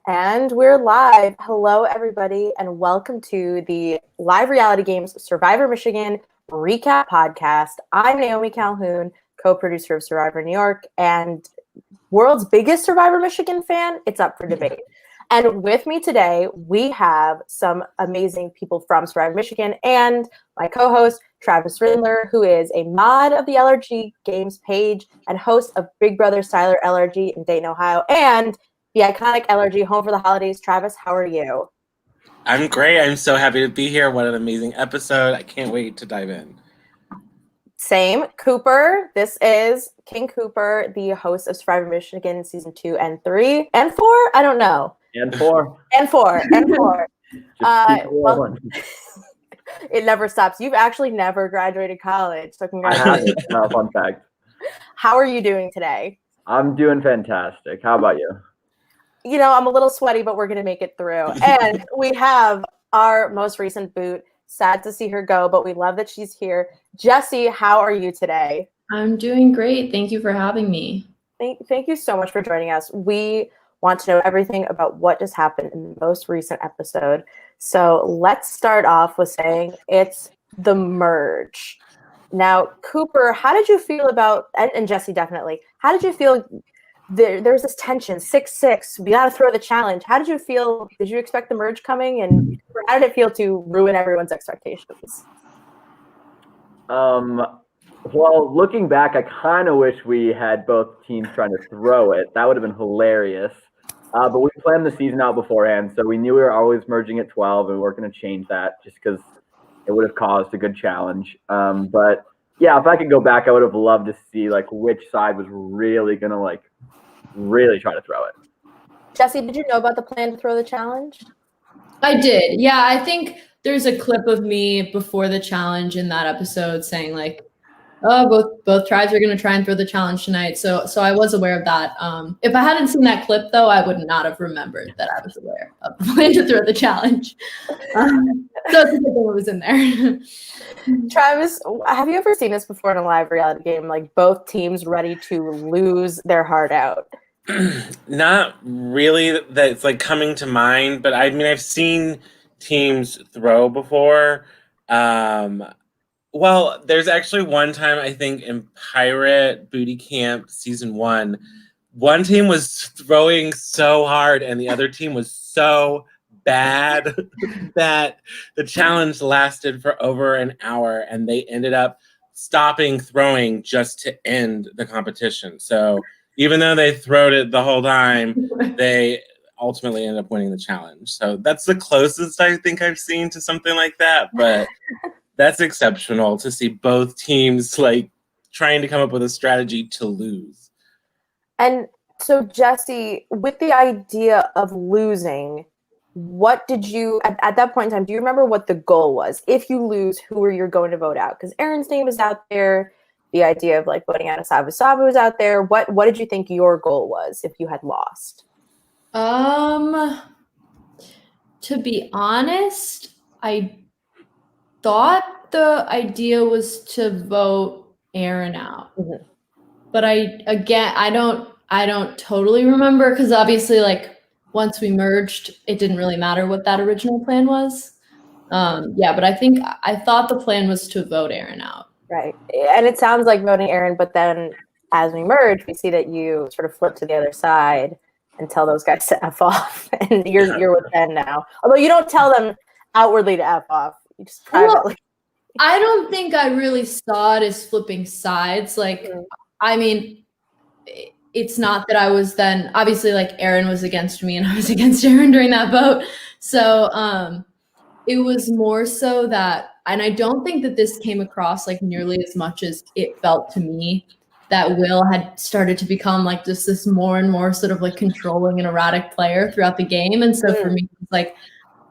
And we're live. Hello, everybody, and welcome to the Live Reality Games Survivor Michigan Recap Podcast. I'm Naomi Calhoun, co-producer of Survivor New York, and world's biggest Survivor Michigan fan. It's up for debate. And with me today, we have some amazing people from Survivor Michigan and my co-host, Travis Rindler, who is a mod of the LRG Games page and host of Big Brother Styler LRG in Dayton, Ohio, and the iconic LRG Home for the Holidays. Travis, how are you? I'm great. I'm so happy to be here. What an amazing episode. I can't wait to dive in. Same. Cooper. This is King Cooper, the host of Survivor Michigan season 2 and 3 and 4. I don't know. And 4. And 4. And 4. Well, it never stops. You've actually never graduated college, so congratulations. I have. Fun fact. How are you doing today? I'm doing fantastic. How about you? You know, I'm a little sweaty, but we're going to make it through. And we have our most recent boot. Sad to see her go, but we love that she's here. Jessie, how are you today? I'm doing great. Thank you for having me. Thank you so much for joining us. We want to know everything about what just happened in the most recent episode. So let's start off with saying it's the merge. Now, Cooper, how did you feel about, and Jessie definitely, how did you feel? There's this tension, 6-6, we got to throw the challenge. How did you feel? Did you expect the merge coming? And how did it feel to ruin everyone's expectations? Well, looking back, I kind of wish we had both teams trying to throw it. That would have been hilarious. But we planned the season out beforehand, so we knew we were always merging at 12, and we weren't going to change that just because it would have caused a good challenge. But yeah, if I could go back, I would have loved to see which side was really going to really try to throw it. Jessie, did you know about the plan to throw the challenge? I did. Yeah, I think there's a clip of me before the challenge in that episode saying oh, both tribes are going to try and throw the challenge tonight. So I was aware of that. If I hadn't seen that clip, though, I would not have remembered that I was aware of the plan to throw the challenge. So it's a good thing it was in there. Travis, have you ever seen this before in a live reality game? Like both teams ready to lose their heart out? Not really that it's coming to mind, but I've seen teams throw before. Well, there's actually one time I think in Pirate Booty Camp season 1, one team was throwing so hard and the other team was so bad that the challenge lasted for over an hour and they ended up stopping throwing just to end the competition. So even though they throwed it the whole time, they ultimately ended up winning the challenge. So that's the closest I think I've seen to something like that, but that's exceptional to see both teams trying to come up with a strategy to lose. And so, Jessie, with the idea of losing, what did you, at that point in time, do you remember what the goal was? If you lose, who are you going to vote out? Because Aaron's name is out there. The idea of voting out of Sabu Sabu was out there. What did you think your goal was if you had lost? To be honest, I thought the idea was to vote Aaron out. Mm-hmm. But I don't totally remember because obviously once we merged, it didn't really matter what that original plan was. But I thought the plan was to vote Aaron out. Right. And it sounds like voting Aaron, but then as we merge, we see that you sort of flip to the other side and tell those guys to F off. And you're with Ben now. Although you don't tell them outwardly to F off. You just privately. Well, I don't think I really saw it as flipping sides. It's not that I was then, obviously Aaron was against me and I was against Aaron during that vote. So it was more so that, and I don't think that this came across nearly as much as it felt to me that Will had started to become just this more and more sort of controlling and erratic player throughout the game. And so for me, it's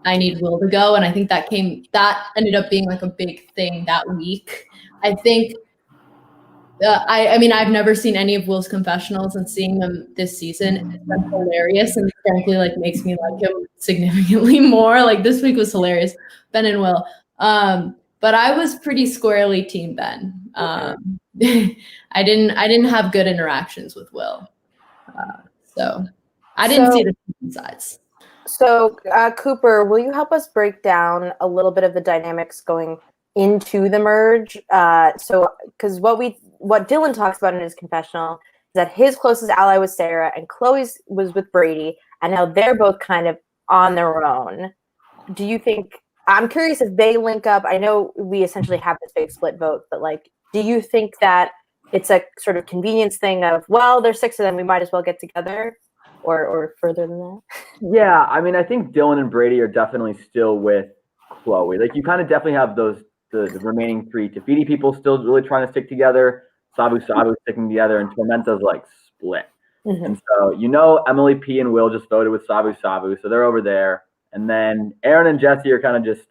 I need Will to go. And I think that ended up being a big thing that week. I think, I've never seen any of Will's confessionals, and seeing them this season has been hilarious and frankly makes me like him significantly more. This week was hilarious, Ben and Will. But I was pretty squarely team Ben. I didn't have good interactions with Will. So I didn't see the sides. So, Cooper, will you help us break down a little bit of the dynamics going into the merge? Because what Dylan talks about in his confessional is that his closest ally was Sarah and Chloe's was with Brady, and now they're both kind of on their own. Do you think? I'm curious if they link up. I know we essentially have this big split vote, but like, do you think that it's a sort of convenience thing of, well, there's 6 of them, we might as well get together? Or further than that? Yeah, I mean, I think Dylan and Brady are definitely still with Chloe. Like, you kind of definitely have the remaining 3 Tafiti people still really trying to stick together. Sabu sticking together, and Tormenta's like split. Mm-hmm. And so, Emily P and Will just voted with Sabu, so they're over there. And then Aaron and Jessie are kind of just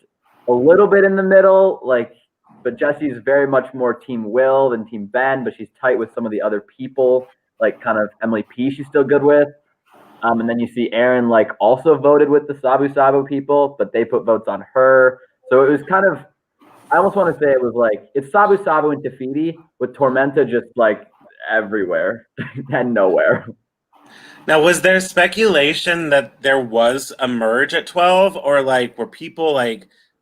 a little bit in the middle, but Jessie's very much more Team Will than Team Ben, but she's tight with some of the other people, like kind of Emily P she's still good with. And then you see Aaron also voted with the Sabu people, but they put votes on her. So it was kind of, I almost want to say it was it's Sabu and Tafiti with Tormenta just everywhere and nowhere. Now, was there speculation that there was a merge at 12, or were people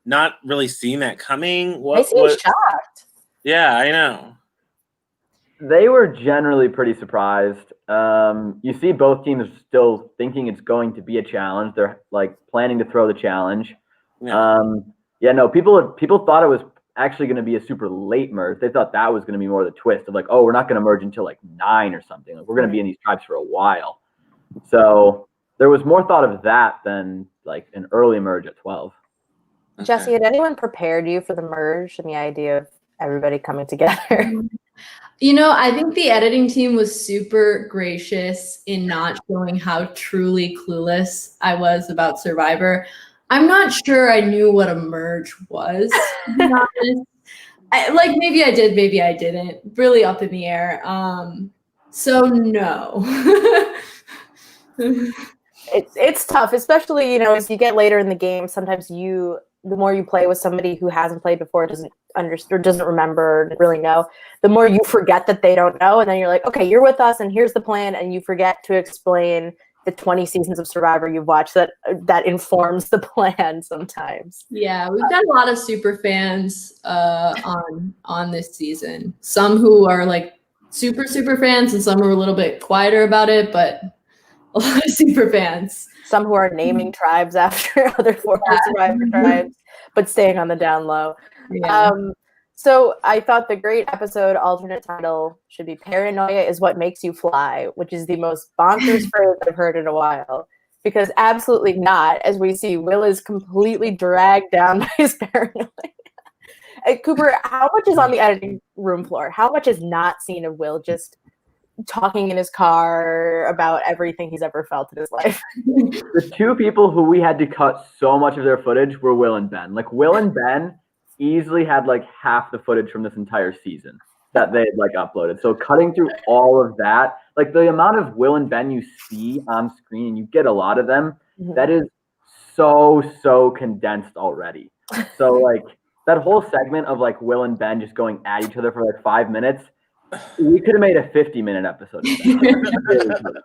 not really seeing that coming? I seem shocked. Yeah, I know. They were generally pretty surprised. You see both teams still thinking it's going to be a challenge. They're planning to throw the challenge. Yeah. People thought it was actually going to be a super late merge. They thought that was going to be more the twist of we're not going to merge until 9 or something. We're going to be in these tribes for a while. So there was more thought of that than an early merge at 12. Okay. Jessie, had anyone prepared you for the merge and the idea of everybody coming together? I think the editing team was super gracious in not showing how truly clueless I was about Survivor. I'm not sure I knew what a merge was, to be honest. Maybe I did, maybe I didn't. Really up in the air. So no. It's tough, especially, as you get later in the game, sometimes the more you play with somebody who hasn't played before, doesn't understand, doesn't remember, really know, the more you forget that they don't know. And then you're like, okay, you're with us and here's the plan. And you forget to explain the 20 seasons of Survivor you've watched that informs the plan sometimes. Yeah, we've got a lot of super fans on this season. Some who are super fans and some who are a little bit quieter about it, but a lot of super fans. Some who are naming tribes after other former Survivor tribes, but staying on the down low. Yeah. So I thought the great episode alternate title should be Paranoia is What Makes You Fly, which is the most bonkers phrase I've heard in a while. Because absolutely not, as we see, Will is completely dragged down by his paranoia. Cooper, how much is on the editing room floor? How much is not seen of Will just talking in his car about everything he's ever felt in his life? The 2 people who we had to cut so much of their footage were Will and Ben. Will and Ben easily had half the footage from this entire season that they had uploaded. So cutting through all of that, the amount of Will and Ben you see on screen, and you get a lot of them, that is so condensed already. So that whole segment of Will and Ben just going at each other for 5 minutes, we could have made a 50-minute episode of that.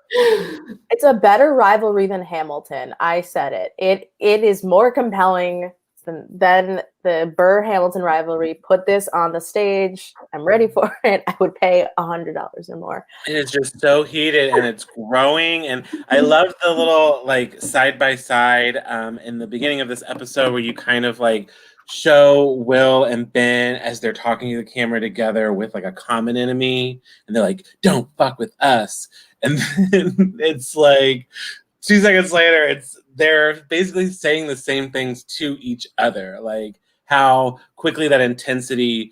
It's a better rivalry than Hamilton. I said it. It is more compelling than the Burr-Hamilton rivalry. Put this on the stage. I'm ready for it. I would pay $100 or more. And it's just so heated and it's growing. And I love the little side by side in the beginning of this episode where you kind of show Will and Ben as they're talking to the camera together with a common enemy, and they're like, "Don't fuck with us." And then it's 2 seconds later, they're basically saying the same things to each other, how quickly that intensity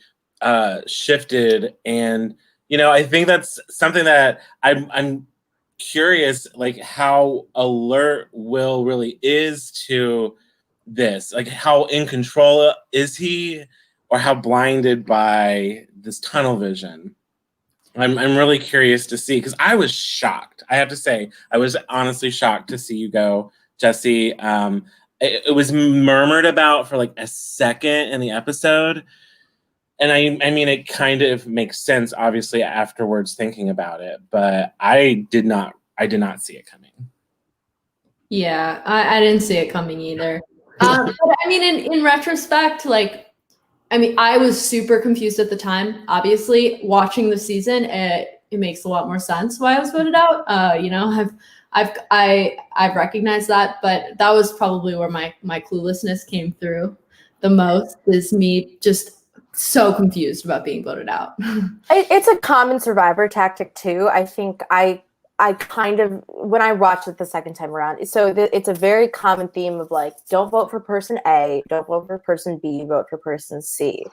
shifted. And I think that's something that I'm curious, how alert Will really is to this, how in control is he, or how blinded by this tunnel vision. I'm really curious to see, because I was shocked. I have to say, I was honestly shocked to see you go, Jessie. It was murmured about for a second in the episode, and I mean, it kind of makes sense, obviously, afterwards thinking about it. But I did not see it coming. Yeah, I didn't see it coming either. But I mean, in retrospect, like, I mean, I was super confused at the time. Obviously, watching the season, it makes a lot more sense why I was voted out. You know, I've recognized that, but that was probably where my cluelessness came through the most. Is me just so confused about being voted out. It's a common Survivor tactic too. I think I kind of, when I watched it the second time around, so it's a very common theme of like, don't vote for person A, don't vote for person B, vote for person C,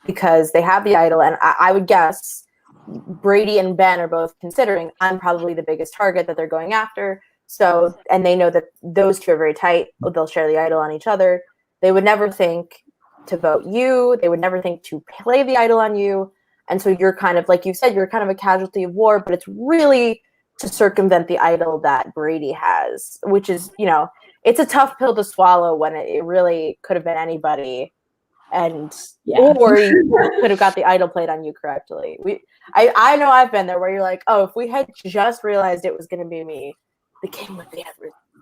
because they have the idol. And I would guess Brady and Ben are both considering I'm probably the biggest target that they're going after. So, and they know that those two are very tight. They'll share the idol on each other. They would never think to vote you. They would never think to play the idol on you. And so you're kind of, like you said, you're kind of a casualty of war, but it's really to circumvent the idol that Brady has, which is, you know, it's a tough pill to swallow when it really could have been anybody. And or you could have got the idol played on you correctly. I know I've been there where you're like, oh, if we had just realized it was going to be me, the game would be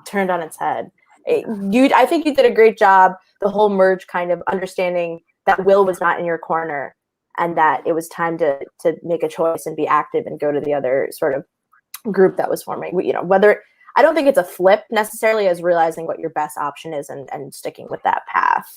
turned on its head. I think you did a great job. The whole merge kind of understanding that Will was not in your corner and that it was time to make a choice and be active and go to the other sort of group that was forming. You know, whether I don't think it's a flip necessarily as realizing what your best option is and sticking with that path.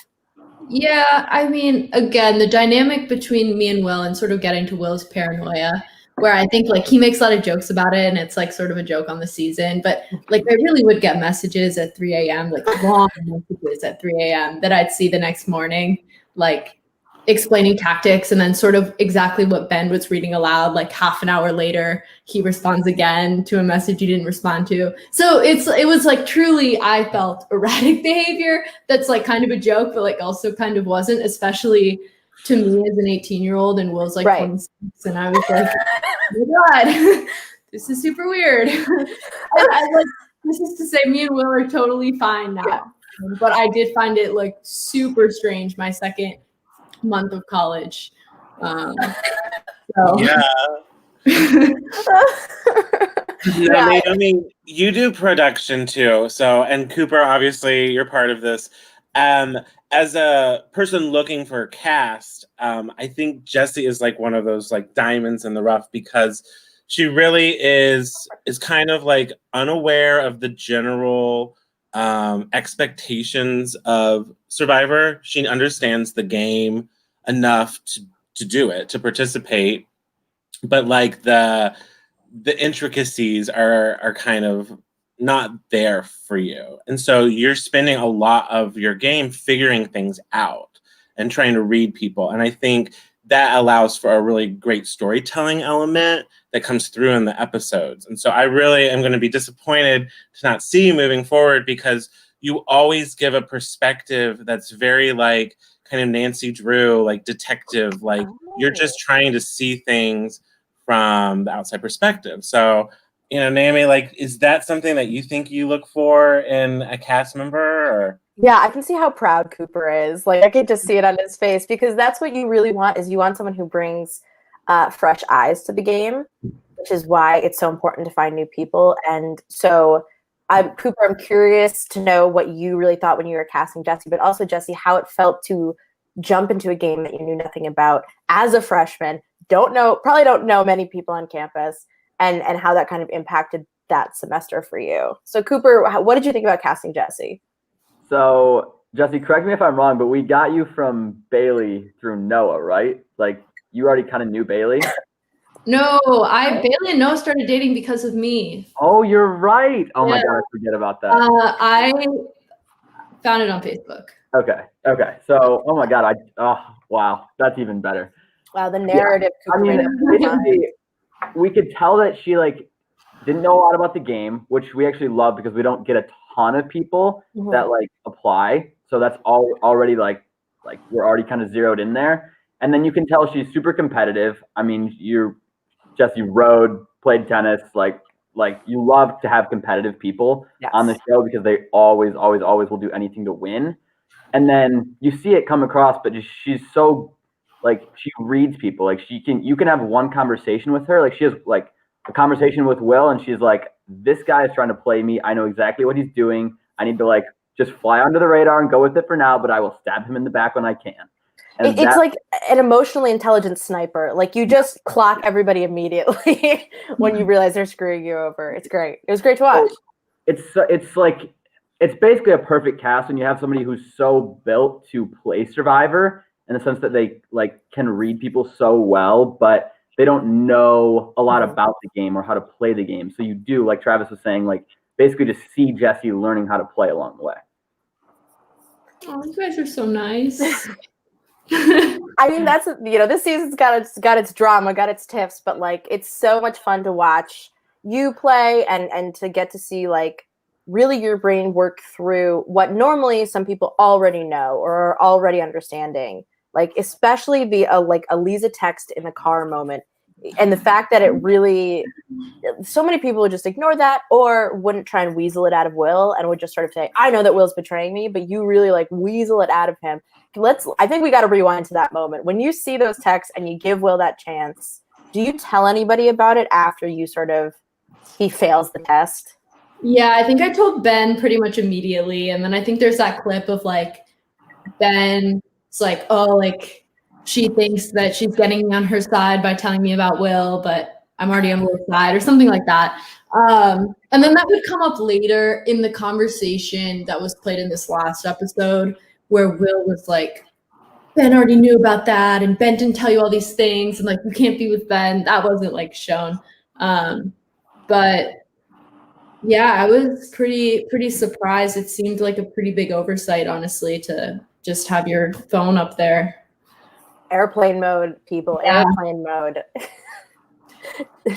Yeah, I mean, again, the dynamic between me and Will and sort of getting to Will's paranoia, where I think like he makes a lot of jokes about it and it's like sort of a joke on the season, but like I really would get messages at 3 a.m., like long messages at 3 a.m. that I'd see the next morning, like explaining tactics, and then sort of exactly what Ben was reading aloud, like half an hour later he responds again to a message you didn't respond to. So it was like truly, I felt, erratic behavior that's like kind of a joke but like also kind of wasn't, especially to me as an 18-year-old, and Will's like 26, and I was like, oh my god, this is super weird. And I like, this is to say me and Will are totally fine now, but I did find it like super strange my second month of college. So. Yeah. Yeah. I mean, you do production too. So, and Cooper, obviously, you're part of this. As a person looking for a cast, I think Jessie is like one of those like diamonds in the rough because she really is kind of like unaware of the general expectations of Survivor. She understands the game enough to do it, to participate, but like the intricacies are kind of not there for you. And so you're spending a lot of your game figuring things out and trying to read people. And I think that allows for a really great storytelling element that comes through in the episodes. And so I really am going to be disappointed to not see you moving forward because you always give a perspective that's very like kind of Nancy Drew, like detective, like you're just trying to see things from the outside perspective. So, you know, Naomi, like, is that something that you think you look for in a cast member? Or? Yeah, I can see how proud Cooper is. Like, I could just see it on his face because that's what you really want, is you want someone who brings fresh eyes to the game, which is why it's so important to find new people. And so, Cooper, I'm curious to know what you really thought when you were casting Jessie, but also, Jessie, how it felt to jump into a game that you knew nothing about as a freshman, probably don't know many people on campus, and how that kind of impacted that semester for you. So, Cooper, what did you think about casting Jessie? So, Jessie, correct me if I'm wrong, but we got you from Bailey through Noah, right? Like, you already kind of knew Bailey? No, Bailey and Noah started dating because of me. Oh, you're right. Oh my God, I forget about that. I found it on Facebook. Okay. So, oh my God, wow, that's even better. Wow, the narrative. Yeah. I mean, we could tell that she like didn't know a lot about the game, which we actually love because we don't get a ton of people that like apply. So that's already like we're already kind of zeroed in there. And then you can tell she's super competitive. I mean, Jessie rode, played tennis, like you love to have competitive people on the show because they always will do anything to win. And then you see it come across, but she's so like she reads people. Like you can have one conversation with her. Like she has like a conversation with Will, and she's like, this guy is trying to play me. I know exactly what he's doing. I need to like just fly under the radar and go with it for now, but I will stab him in the back when I can. And it's like an emotionally intelligent sniper. Like you just clock everybody immediately when you realize they're screwing you over. It's great. It was great to watch. It's basically a perfect cast when you have somebody who's so built to play Survivor in the sense that they like can read people so well, but they don't know a lot about the game or how to play the game. So you do, like Travis was saying, like basically just see Jessie learning how to play along the way. Oh, you guys are so nice. I mean, that's, this season's got its drama, got its tiffs, but like it's so much fun to watch you play and to get to see like really your brain work through what normally some people already know or are already understanding. Like especially the like a Lisa text in the car moment, and the fact that it really, so many people would just ignore that or wouldn't try and weasel it out of Will and would just sort of say, I know that Will's betraying me, but you really like weasel it out of him. I think we got to rewind to that moment. When you see those texts and you give Will that chance, do you tell anybody about it after he fails the test? Yeah, I think I told Ben pretty much immediately. And then I think there's that clip of like Ben's like, oh, like she thinks that she's getting me on her side by telling me about Will, but I'm already on Will's side or something like that. And then that would come up later in the conversation that was played in this last episode where Will was like, Ben already knew about that and Ben didn't tell you all these things and like you can't be with Ben. That wasn't like shown. But yeah, I was pretty surprised. It seemed like a pretty big oversight, honestly, to just have your phone up there. Airplane mode, people. Yeah. Airplane mode.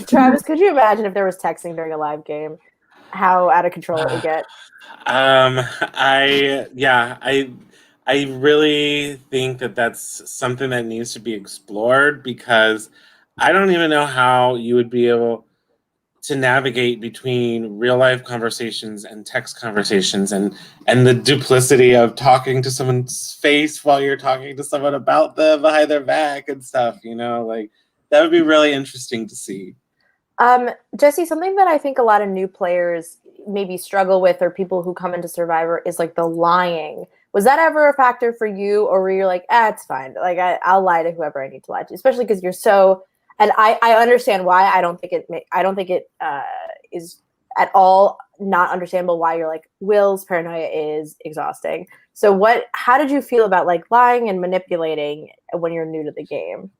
Travis, could you imagine if there was texting during a live game? How out of control it would get? I really think that that's something that needs to be explored, because I don't even know how you would be able to navigate between real life conversations and text conversations and the duplicity of talking to someone's face while you're talking to someone about them behind their back and stuff, like that would be really interesting to see. Jessie, something that I think a lot of new players maybe struggle with, or people who come into Survivor, is like the lying. Was that ever a factor for you, or were you like, it's fine, like I'll lie to whoever I need to lie to, especially because you're so. And I understand why. I don't think it is at all not understandable why you're like, Will's paranoia is exhausting. So how did you feel about like lying and manipulating when you're new to the game?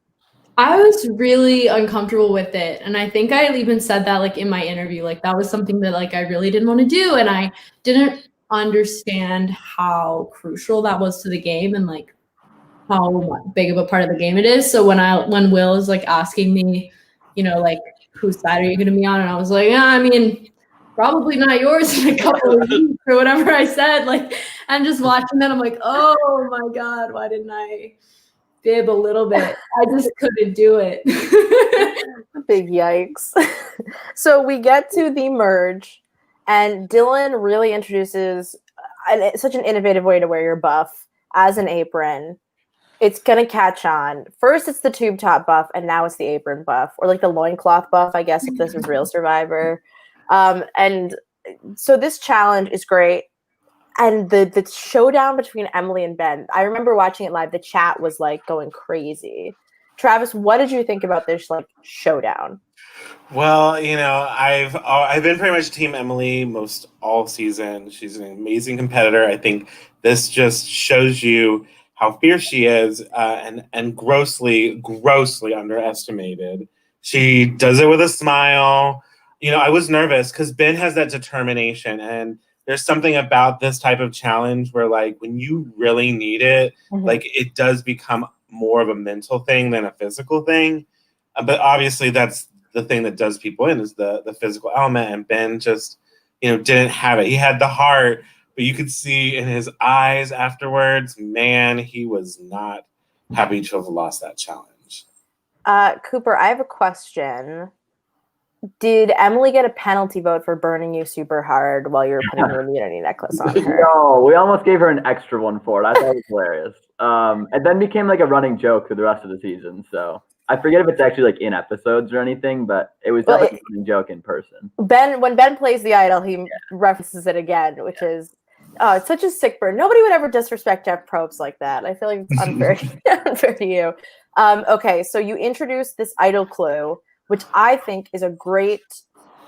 I was really uncomfortable with it. And I think I even said that like in my interview, like that was something that like I really didn't want to do. And I didn't understand how crucial that was to the game and like how big of a part of the game it is. So when Will is like asking me, like whose side are you going to be on? And I was like, I mean, probably not yours in a couple of weeks or whatever I said. Like, I'm just watching that. I'm like, oh my God, why didn't I bib a little bit? I just couldn't do it. Big yikes. So we get to the merge, and Dylan really introduces such an innovative way to wear your buff as an apron. It's going to catch on. First, it's the tube top buff, and now it's the apron buff, or like the loincloth buff, I guess, if this was real Survivor. And so this challenge is great. And the showdown between Emily and Ben, I remember watching it live. The chat was like going crazy. Travis, what did you think about this like showdown? Well, I've been pretty much Team Emily most all season. She's an amazing competitor. I think this just shows you how fierce she is, and grossly underestimated. She does it with a smile. I was nervous because Ben has that determination, and there's something about this type of challenge where, like, when you really need it, like, it does become more of a mental thing than a physical thing. But obviously, that's the thing that does people in, is the physical element. And Ben just, didn't have it. He had the heart, but you could see in his eyes afterwards, man, he was not happy to have lost that challenge. Cooper, I have a question. Did Emily get a penalty vote for burning you super hard while you were putting your immunity necklace on her? No, we almost gave her an extra one for it. I thought it was hilarious. And then became like a running joke through the rest of the season. So I forget if it's actually like in episodes or anything, but it was definitely a funny joke in person. When Ben plays the idol, he references it again, which is it's such a sick burn. Nobody would ever disrespect Jeff Probst like that. I feel like it's unfair, unfair to you. Okay, so you introduced this idol clue, which I think is a great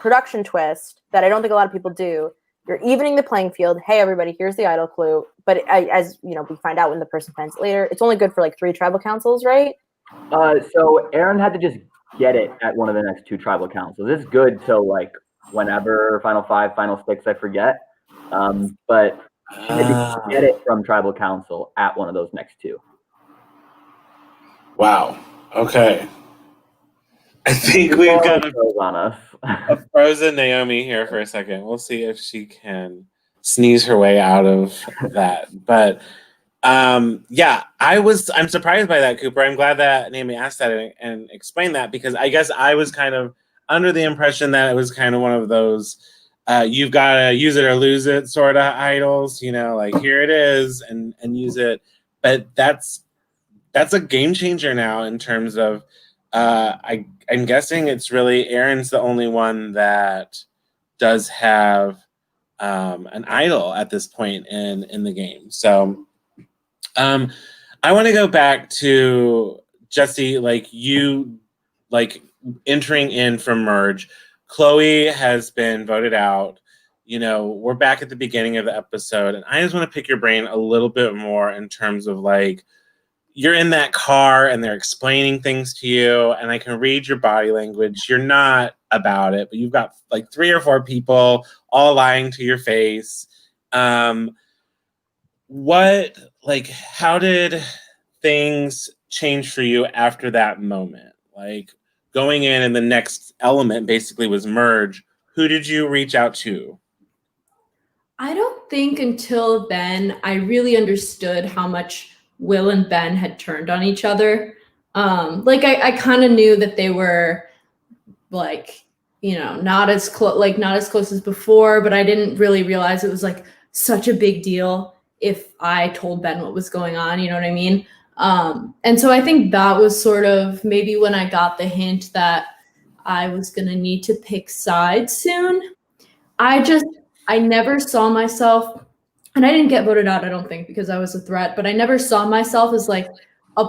production twist that I don't think a lot of people do. You're evening the playing field. Hey, everybody, here's the idol clue. But as you know, we find out when the person finds it later, it's only good for like 3 tribal councils, right? So Aaron had to just get it at one of the next 2 tribal councils. It's good till like whenever, final 5, final 6, I forget. But he had to get it from tribal council at one of those next 2. Wow. Okay. I think we've got a frozen Naomi here for a second. We'll see if she can sneeze her way out of that. But I'm surprised by that, Cooper. I'm glad that Naomi asked that and explained that, because I guess I was kind of under the impression that it was kind of one of those you've got to use it or lose it sort of idols, like here it is and use it. But that's a game changer now in terms of I'm guessing it's really Aaron's the only one that does have an idol at this point in the game. So I want to go back to Jessie, you entering in from Merge. Chloe has been voted out. We're back at the beginning of the episode, and I just want to pick your brain a little bit more in terms of you're in that car and they're explaining things to you, and I can read your body language. You're not about it, but you've got 3 or 4 people all lying to your face. How did things change for you after that moment? Going in and the next element basically was Merge. Who did you reach out to? I don't think until then I really understood how much Will and Ben had turned on each other. I kind of knew that they were not as close as before, but I didn't really realize it was such a big deal if I told Ben what was going on, you know what I mean? And so I think that was sort of maybe when I got the hint that I was going to need to pick sides soon. I never saw myself, and I didn't get voted out, I don't think, because I was a threat, but I never saw myself as a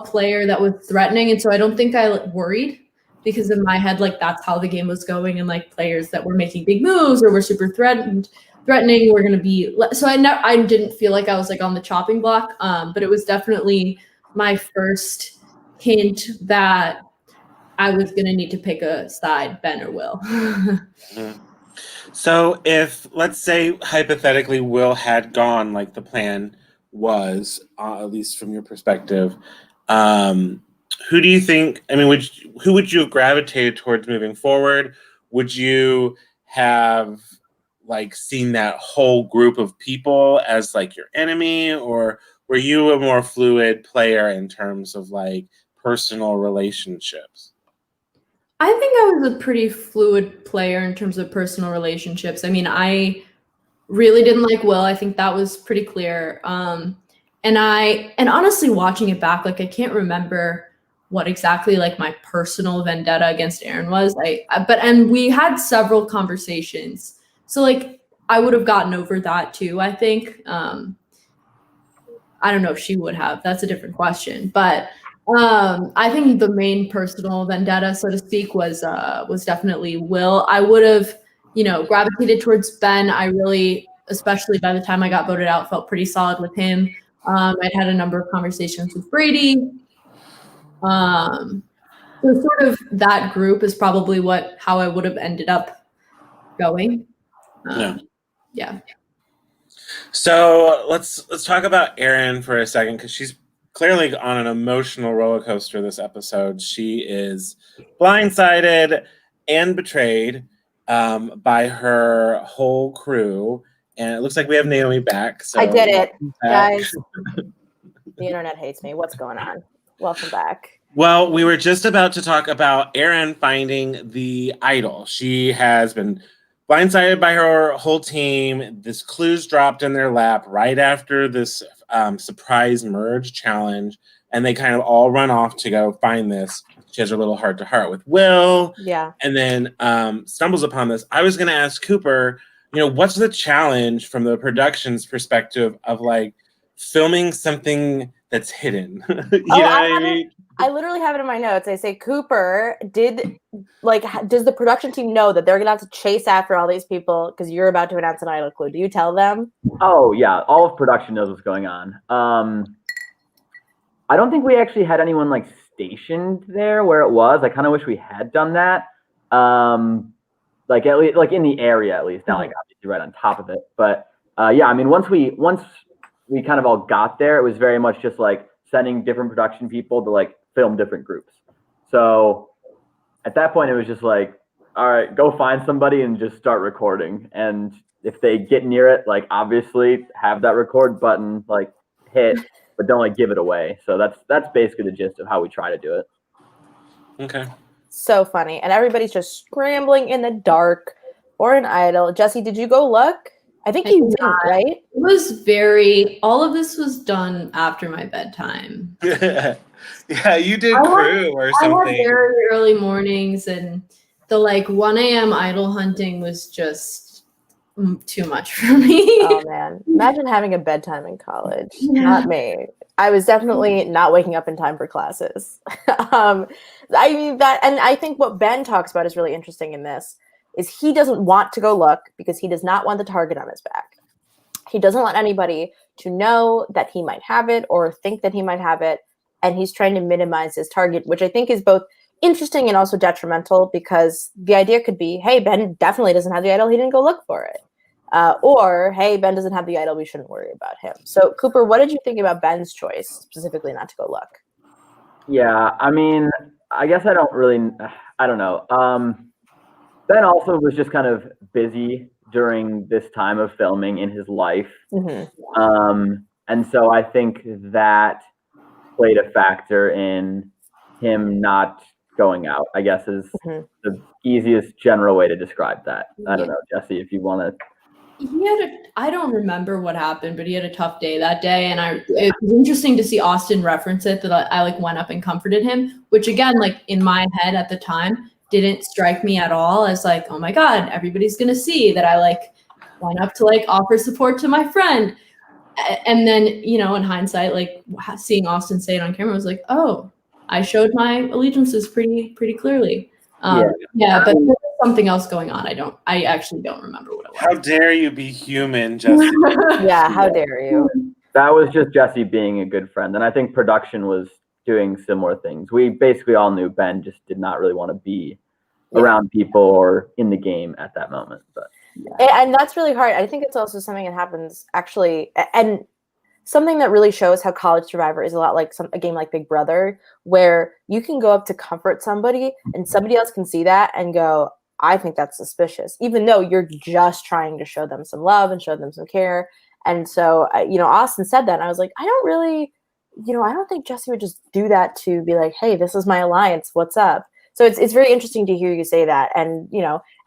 player that was threatening. And so I don't think I worried, because in my head, that's how the game was going. And players that were making big moves or were super threatening were going to be. So I didn't feel like I was on the chopping block. But it was definitely my first hint that I was going to need to pick a side, Ben or Will. Mm-hmm. So if, let's say, hypothetically, Will had gone like the plan was, at least from your perspective, who do you think, who would you have gravitated towards moving forward? Would you have seen that whole group of people as your enemy, or were you a more fluid player in terms of personal relationships? I think I was a pretty fluid player in terms of personal relationships. I really didn't like Will. I think that was pretty clear. And honestly, watching it back, I can't remember what exactly my personal vendetta against Aaron was. And we had several conversations. So I would have gotten over that too, I think. I don't know if she would have. That's a different question. But I think the main personal vendetta, so to speak, was definitely Will. I would have, gravitated towards Ben. I really, especially by the time I got voted out, felt pretty solid with him. I'd had a number of conversations with Brady. So sort of that group is probably how I would have ended up going. Yeah. So let's talk about Erin for a second, because she's clearly on an emotional roller coaster this episode. She is blindsided and betrayed by her whole crew, and it looks like we have Naomi back. So I did it, guys. The internet hates me. What's going on? Welcome back. Well, we were just about to talk about Erin finding the idol. She has been blindsided by her whole team. This clue's dropped in their lap right after this surprise merge challenge, and they kind of all run off to go find this. She has her little heart-to-heart with Will. Yeah. And then stumbles upon this. I was going to ask Cooper, what's the challenge from the production's perspective of like filming something that's hidden? Know what I mean? I literally have it in my notes. I say, Cooper, does the production team know that they're going to have to chase after all these people because you're about to announce an idol clue? Do you tell them? Oh, yeah. All of production knows what's going on. I don't think we actually had anyone like stationed there where it was. I kind of wish we had done that. Like at least like in the area at least, not like obviously right on top of it. But yeah, I mean once we kind of all got there, it was very much just like sending different production people to like film different groups. So at that point it was just like, all right, go find somebody and just start recording. And if they get near it, like obviously have that record button like hit, but don't like give it away. So that's basically the gist of how we try to do it. Okay. So funny. And everybody's just scrambling in the dark for an idol. Jessie, did you go look? I think you did, right? It was all of this was done after my bedtime. Yeah, you did crew or something. I had very early mornings, and the like 1 a.m. idol hunting was just too much for me. Oh man, imagine having a bedtime in college. Yeah. Not me. I was definitely not waking up in time for classes. I mean that, and I think what Ben talks about is really interesting in this is he doesn't want to go look because he does not want the target on his back. He doesn't want anybody to know that he might have it or think that he might have it, and he's trying to minimize his target, which I think is both interesting and also detrimental because the idea could be, hey, Ben definitely doesn't have the idol, he didn't go look for it. Or, hey, Ben doesn't have the idol, we shouldn't worry about him. So, Cooper, what did you think about Ben's choice, specifically not to go look? Yeah, I mean, I guess I don't know. Ben also was just kind of busy during this time of filming in his life. Mm-hmm. And so I think that played a factor in him not going out, I guess is the easiest general way to describe that. I don't know, Jessie, if you want to. I don't remember what happened, but he had a tough day that day. And it was interesting to see Austin reference it, that I like went up and comforted him, which again, like in my head at the time, didn't strike me at all as like, oh my God, everybody's going to see that I like went up to like offer support to my friend. And then, in hindsight, like seeing Austin say it on camera was like, oh, I showed my allegiances pretty clearly. But there was something else going on. I actually don't remember what it was. How dare you be human, Jessie? Yeah, how dare you? That was just Jessie being a good friend. And I think production was doing similar things. We basically all knew Ben just did not really want to be around people or in the game at that moment. But and that's really hard. I think it's also something that happens actually, and something that really shows how College Survivor is a lot like a game like Big Brother, where you can go up to comfort somebody and somebody else can see that and go, I think that's suspicious, even though you're just trying to show them some love and show them some care. And so, Austin said that, and I was like, I don't think Jessie would just do that to be like, hey, this is my alliance, what's up? So it's very interesting to hear you say that. And,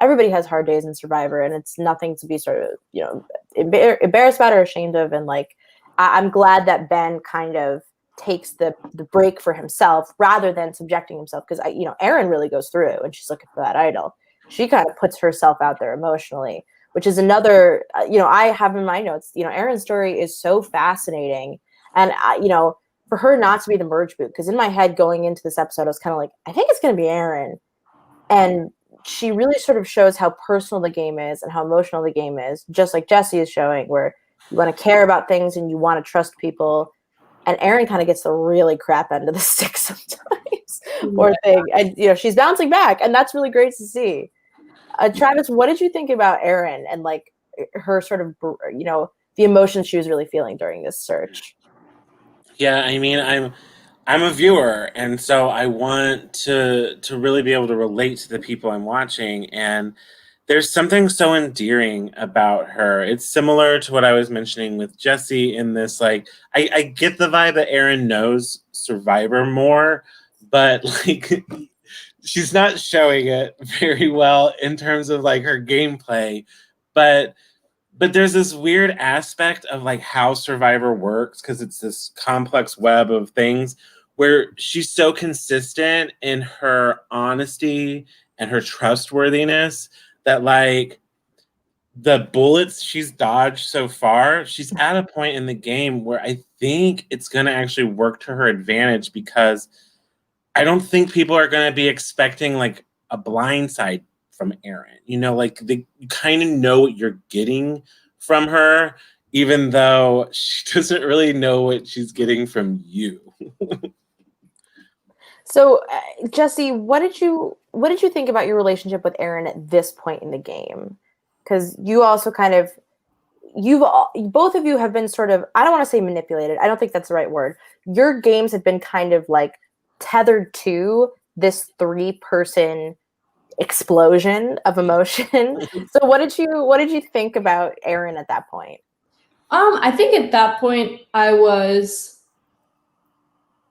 everybody has hard days in Survivor, and it's nothing to be sort of, embarrassed about or ashamed of. And like, I'm glad that Ben kind of takes the break for himself rather than subjecting himself. Because, Erin really goes through and she's looking for that idol. She kind of puts herself out there emotionally, which is another, I have in my notes, Erin's story is so fascinating. And, for her not to be the merge boot, because in my head going into this episode, I was kind of like, I think it's going to be Erin. And she really sort of shows how personal the game is and how emotional the game is, just like Jessie is showing, where you want to care about things and you want to trust people. And Erin kind of gets the really crap end of the stick sometimes. Poor thing. And, she's bouncing back, and that's really great to see. Travis, what did you think about Erin and like her sort of, the emotions she was really feeling during this search? Yeah, I mean, I'm a viewer, and so I want to really be able to relate to the people I'm watching, and there's something so endearing about her. It's similar to what I was mentioning with Jessie in this, like, I get the vibe that Erin knows Survivor more, but like she's not showing it very well in terms of like her gameplay, but there's this weird aspect of like how Survivor works, because it's this complex web of things where she's so consistent in her honesty and her trustworthiness that like the bullets she's dodged so far, she's at a point in the game where I think it's going to actually work to her advantage, because I don't think people are going to be expecting like a blindside from Erin. You know, like you kind of know what you're getting from her, even though she doesn't really know what she's getting from you. So, Jessie, what did you think about your relationship with Erin at this point in the game? Because you also kind of, both of you have been sort of, I don't want to say manipulated. I don't think that's the right word. Your games have been kind of like tethered to this 3-person explosion of emotion. So what did you think about Erin at that point? I think at that point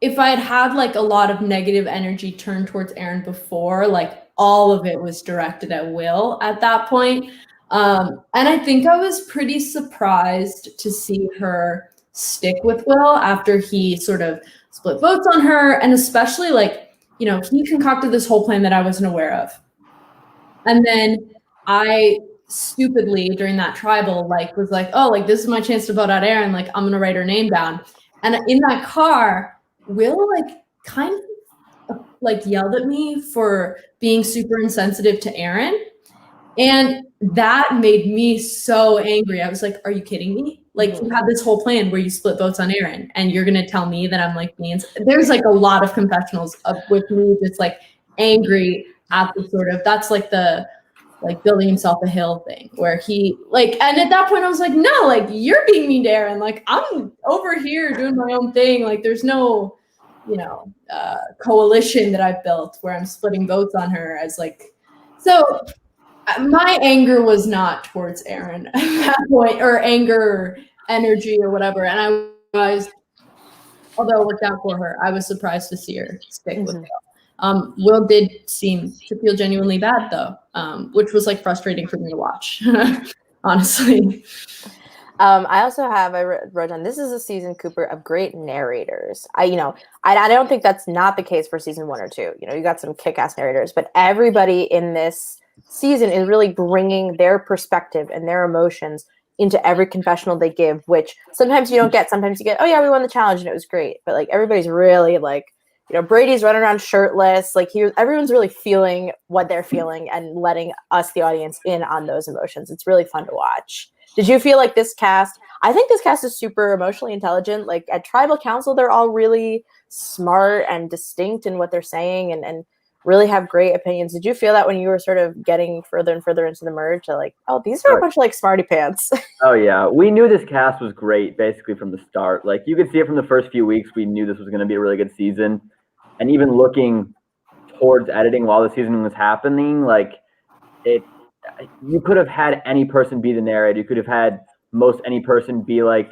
if I had like a lot of negative energy turned towards Erin before, like all of it was directed at Will at that point. And I think I was pretty surprised to see her stick with Will after he sort of split votes on her. And especially like, you know, he concocted this whole plan that I wasn't aware of. And then I stupidly during that tribal, like was like, oh, like this is my chance to vote out Erin. Like I'm going to write her name down. And in that car, Will like kind of like yelled at me for being super insensitive to Erin. And that made me so angry. I was like, are you kidding me? Like you had this whole plan where you split votes on Erin and you're going to tell me that I'm like there's like a lot of confessionals with me just like angry at the sort of, that's like the like building himself a hill thing where he like, and at that point I was like, no, like you're being mean to Erin. Like I'm over here doing my own thing. Like there's no, you know, coalition that I've built where I'm splitting votes on her as like, so my anger was not towards Erin at that point, or anger or energy or whatever. And I was, although it worked out for her, I was surprised to see her stick with Will. Will did seem to feel genuinely bad though, which was like frustrating for me to watch, honestly. I also have, I wrote down, this is a season, Cooper, of great narrators. I don't think that's not the case for season 1 or 2. You know, you got some kick-ass narrators, but everybody in this season is really bringing their perspective and their emotions into every confessional they give, which sometimes you don't get. Sometimes you get, oh yeah, we won the challenge and it was great. But like everybody's really like, you know, Brady's running around shirtless. Like everyone's really feeling what they're feeling and letting us, the audience, in on those emotions. It's really fun to watch. Did you feel like this cast, I think this cast is super emotionally intelligent. Like at Tribal Council, they're all really smart and distinct in what they're saying and really have great opinions. Did you feel that when you were sort of getting further and further into the merge? Like, oh, these are a bunch of like smarty pants. Oh yeah, we knew this cast was great basically from the start. Like you could see it from the first few weeks. We knew this was going to be a really good season. And even looking towards editing while the season was happening, like you could have had any person be the narrator. You could have had most any person be like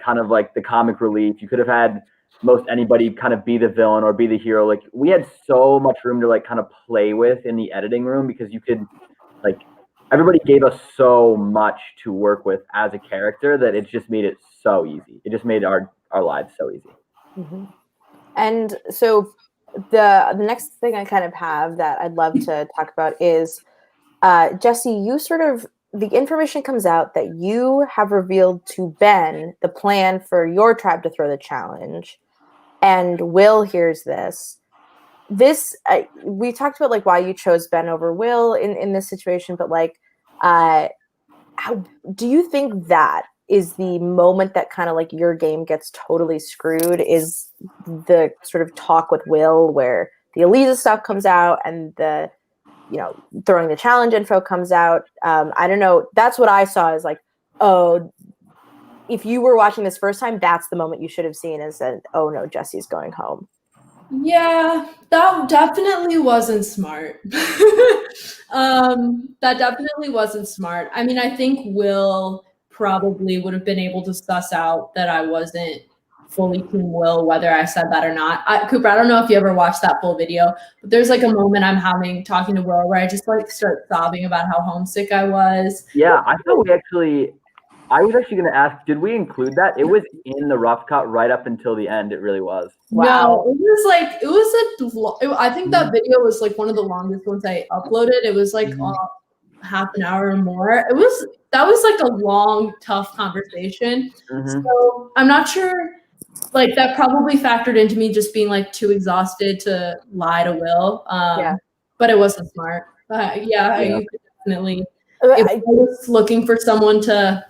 kind of like the comic relief. You could have had most anybody kind of be the villain or be the hero. Like we had so much room to like kind of play with in the editing room because you could like everybody gave us so much to work with as a character that it just made it so easy. It just made our lives so easy. Mm-hmm. And so the next thing I kind of have that I'd love to talk about is Jessie, you sort of, the information comes out that you have revealed to Ben the plan for your tribe to throw the challenge. And Will hears this. We talked about like why you chose Ben over Will in this situation, but like, how do you think that is the moment that kind of like your game gets totally screwed? Is the sort of talk with Will where the Eliza stuff comes out and the, you know, throwing the challenge info comes out? I don't know. That's what I saw is like, oh, if you were watching this first time, that's the moment you should have seen and said, oh no, Jessie's going home. Yeah, that definitely wasn't smart. That definitely wasn't smart. I mean, I think Will probably would have been able to suss out that I wasn't fully Team Will, whether I said that or not. Cooper, I don't know if you ever watched that full video, but there's like a moment I'm having talking to Will where I just like start sobbing about how homesick I was. Yeah, I thought we actually I was actually going to ask, did we include that? It was in the rough cut right up until the end. It really was. Wow. No, I think that video was like one of the longest ones I uploaded. It was like half an hour or more. That was like a long, tough conversation. So I'm not sure. Like that probably factored into me just being like too exhausted to lie to Will. But it wasn't smart. You could definitely. If I was looking for someone to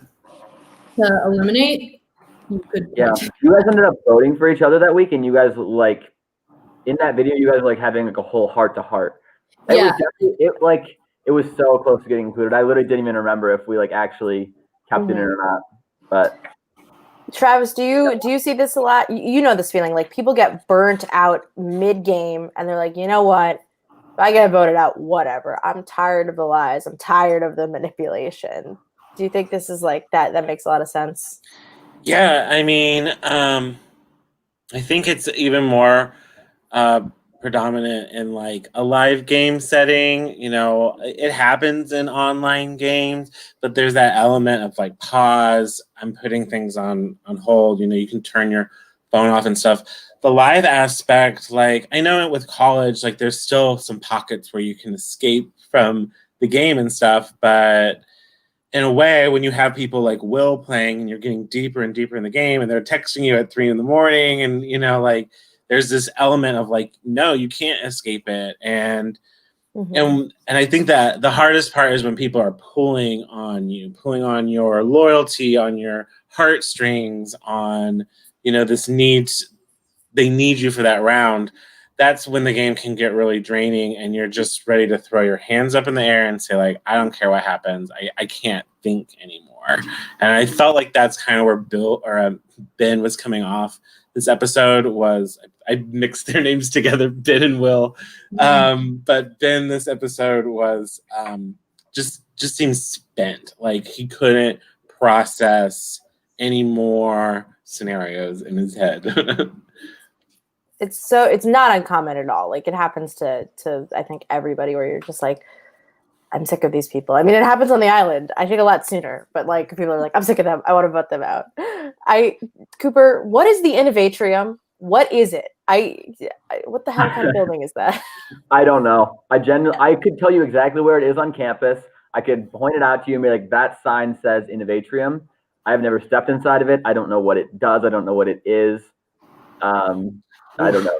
eliminate, you could. Yeah, you guys ended up voting for each other that week, and you guys like in that video, you guys were like having like a whole heart to heart. It was so close to getting included. I literally didn't even remember if we like actually kept it in or not. But Travis, do you see this a lot? You know this feeling, like people get burnt out mid-game and they're like, you know what? If I get voted out, whatever. I'm tired of the lies. I'm tired of the manipulation. Do you think this is like that? That makes a lot of sense. Yeah, I mean, I think it's even more predominant in like a live game setting. You know, it happens in online games, but there's that element of like pause. I'm putting things on hold. You know, you can turn your phone off and stuff. The live aspect, like I know with college, like there's still some pockets where you can escape from the game and stuff, but in a way, when you have people like Will playing and you're getting deeper and deeper in the game and they're texting you at 3 a.m. and, you know, like there's this element of like, no, you can't escape it. And I think that the hardest part is when people are pulling on you, pulling on your loyalty, on your heartstrings, on, you know, they need you for that round. That's when the game can get really draining and you're just ready to throw your hands up in the air and say, like, I don't care what happens. I can't think anymore. And I felt like that's kind of where Ben was coming off. This episode was, I mixed their names together, Ben and Will. But Ben, this episode was just seemed spent. Like he couldn't process any more scenarios in his head. It's not uncommon at all. Like it happens to I think everybody where you're just like, I'm sick of these people. I mean, it happens on the island. I think a lot sooner, but like people are like, I'm sick of them. I want to vote them out. Cooper, what is the Innovatrium? What is it? What the hell kind of building is that? I don't know. I could tell you exactly where it is on campus. I could point it out to you and be like, that sign says Innovatrium. I've never stepped inside of it. I don't know what it does. I don't know what it is. I don't know.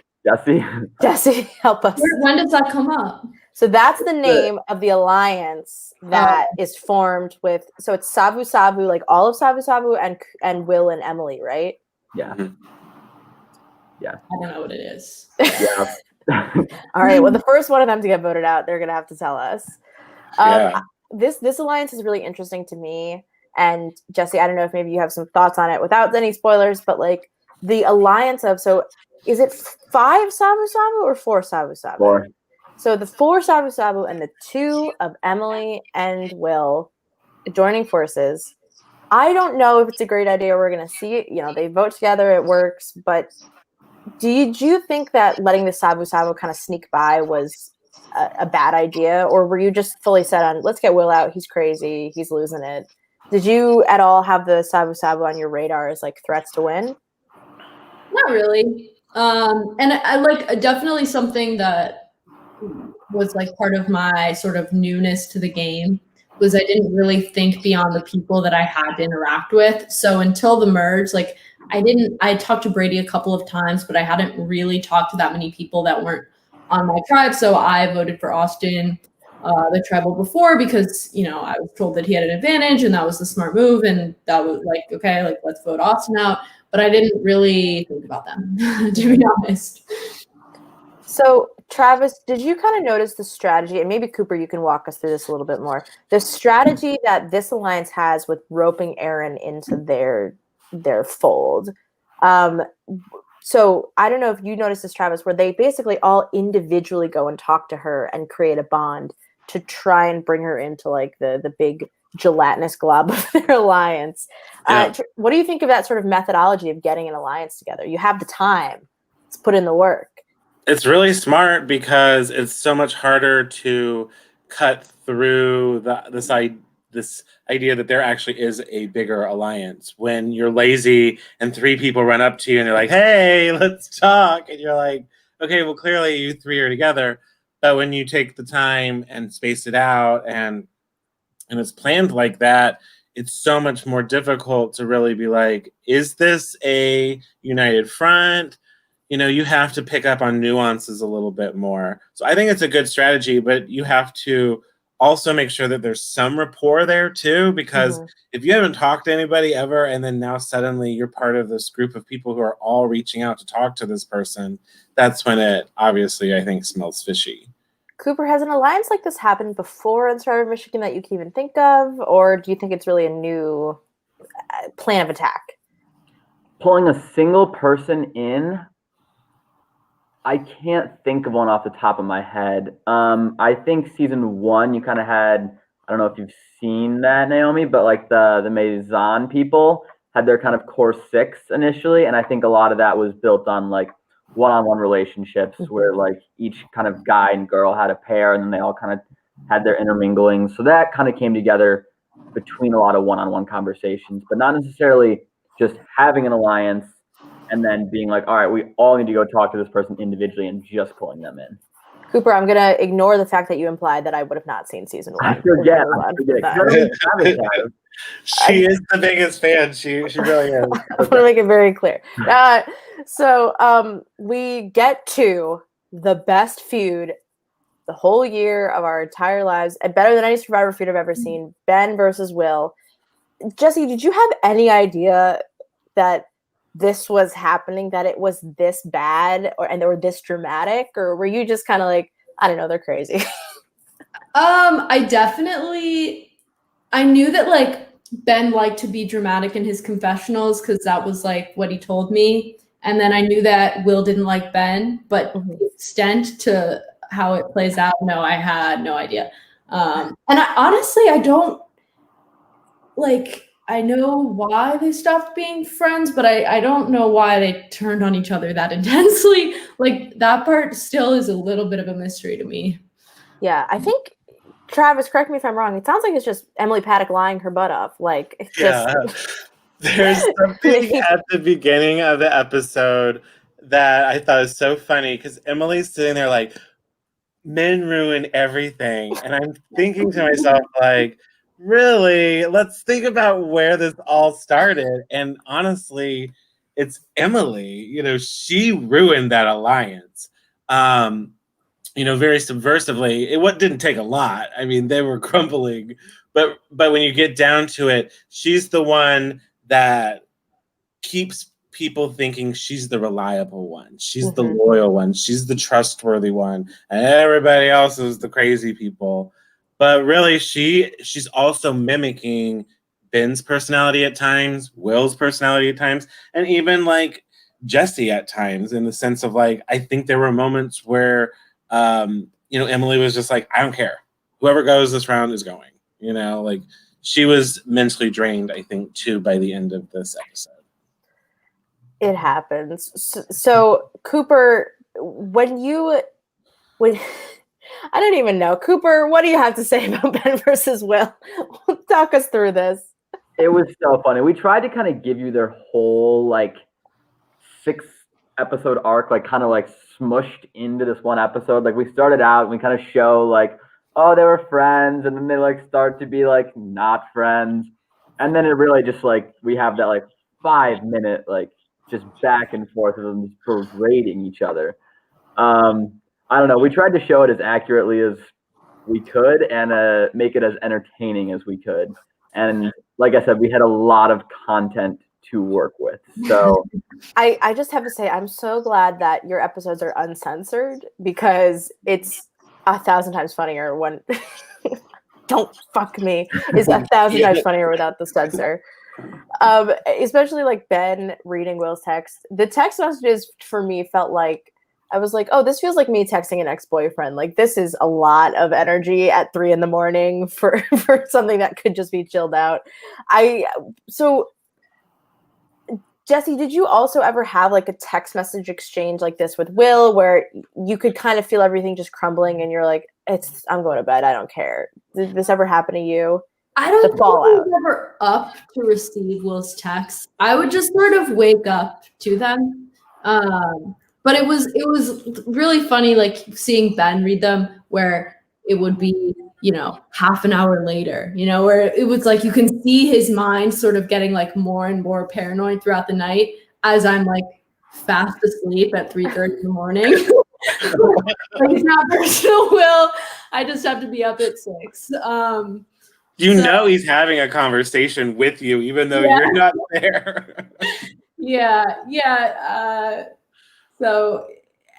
Jesse, help us. When does that come up? So that's the name of the alliance that is formed with. So it's Savu Savu, like all of Savu Savu, and Will and Emily, right? Yeah. Yeah. I don't know what it is. Yeah. All right. Well, the first one of them to get voted out, they're gonna have to tell us. This alliance is really interesting to me. And Jessie, I don't know if maybe you have some thoughts on it without any spoilers, but like the alliance of is it 5 Savu Savu or 4 Savu Savu? 4. So the 4 Savu Savu and the 2 of Emily and Will joining forces. I don't know if it's a great idea. We're going to see it. You know, they vote together. It works. But did you think that letting the Savu Savu kind of sneak by was a bad idea? Or were you just fully set on, let's get Will out. He's crazy. He's losing it. Did you at all have the Savu Savu on your radar as like threats to win? Not really. And I like definitely something that was like part of my sort of newness to the game was I didn't really think beyond the people that I had to interact with. So until the merge, like I talked to Brady a couple of times, but I hadn't really talked to that many people that weren't on my tribe. So I voted for Austin, the tribal before, because, you know, I was told that he had an advantage and that was the smart move. And that was like, okay, like let's vote Austin out. But I didn't really think about them, to be honest. So, Travis, did you kind of notice the strategy, and maybe Cooper, you can walk us through this a little bit more, the strategy that this alliance has with roping Aaron into their fold? So I don't know if you noticed this, Travis, where they basically all individually go and talk to her and create a bond to try and bring her into like the big gelatinous glob of their alliance. What do you think of that sort of methodology of getting an alliance together? You have the time. Let's put in the work. It's really smart because it's so much harder to cut through this idea that there actually is a bigger alliance. When you're lazy and 3 people run up to you and they're like, hey, let's talk. And you're like, okay, well, clearly you 3 are together. But when you take the time and space it out and it's planned like that, it's so much more difficult to really be like, is this a united front? You have to pick up on nuances a little bit more. So I think it's a good strategy, but you have to also make sure that there's some rapport there too, because if you haven't talked to anybody ever, and then now suddenly you're part of this group of people who are all reaching out to talk to this person, that's when it obviously, I think, smells fishy. Cooper, has an alliance like this happened before in Survivor Michigan that you can even think of, or do you think it's really a new plan of attack? Pulling a single person in, I can't think of one off the top of my head. I think season 1, you kind of had, I don't know if you've seen that, Naomi, but like the Maized people had their kind of core 6 initially, and I think a lot of that was built on like one-on-one relationships where like each kind of guy and girl had a pair, and then they all kind of had their intermingling. So that kind of came together between a lot of one-on-one conversations, but not necessarily just having an alliance and then being like, all right, we all need to go talk to this person individually and just pulling them in. Cooper, I'm going to ignore the fact that you implied that I would have not seen season 1. I forget. She is the biggest fan. She really is. I want to make it very clear. So we get to the best feud the whole year of our entire lives, and better than any Survivor feud I've ever seen, Ben versus Will. Jessie, did you have any idea that this was happening, that it was this bad and they were this dramatic, or were you just kind of like, I don't know, they're crazy? I knew that like Ben liked to be dramatic in his confessionals because that was like what he told me. And then I knew that Will didn't like Ben, but the extent to how it plays out, no, I had no idea. And I don't like, I know why they stopped being friends, but I don't know why they turned on each other that intensely. Like that part still is a little bit of a mystery to me. Yeah, I think, Travis, correct me if I'm wrong, it sounds like it's just Emily Paddock lying her butt off. Like, it's There's something at the beginning of the episode that I thought was so funny because Emily's sitting there like, men ruin everything. And I'm thinking to myself, like, really? Let's think about where this all started. And honestly, it's Emily. She ruined that alliance. Very subversively. It didn't take a lot. I mean, they were crumbling. But when you get down to it, she's the one that keeps people thinking she's the reliable one. She's the loyal one. She's the trustworthy one. And everybody else is the crazy people. But really, she's also mimicking Ben's personality at times, Will's personality at times, and even like Jessie at times, in the sense of like, I think there were moments where, Emily was just like, I don't care. Whoever goes this round is going. Like she was mentally drained, I think, too, by the end of this episode. It happens. So Cooper, when I don't even know. Cooper, what do you have to say about Ben versus Will? Talk us through this. It was so funny. We tried to kind of give you their whole like 6-episode arc, like kind of like smushed into this one episode. Like we started out and we kind of show like, oh, they were friends, and then they like start to be like not friends. And then it really just like, we have that like 5-minute like just back and forth of them berating each other. I don't know. We tried to show it as accurately as we could and make it as entertaining as we could. And like I said, we had a lot of content to work with. So I just have to say, I'm so glad that your episodes are uncensored, because it's 1,000 times funnier when don't fuck me is 1,000 times funnier without the censor. Especially like Ben reading Will's text. The text messages for me felt like, I was like, oh, this feels like me texting an ex-boyfriend. Like, this is a lot of energy at 3 a.m. for something that could just be chilled out. So Jessie, did you also ever have like a text message exchange like this with Will, where you could kind of feel everything just crumbling and you're like, I'm going to bed, I don't care? Did this ever happen to you? I don't The think I fallout. was ever up to receive Will's texts. I would just sort of wake up to them. But it was really funny, like seeing Ben read them, where it would be, half an hour later, where it was like you can see his mind sort of getting like more and more paranoid throughout the night as I'm like fast asleep at 3:30 in the morning. Like, it's not personal, Will. I just have to be up at 6. He's having a conversation with you, even though you're not there. Yeah. So,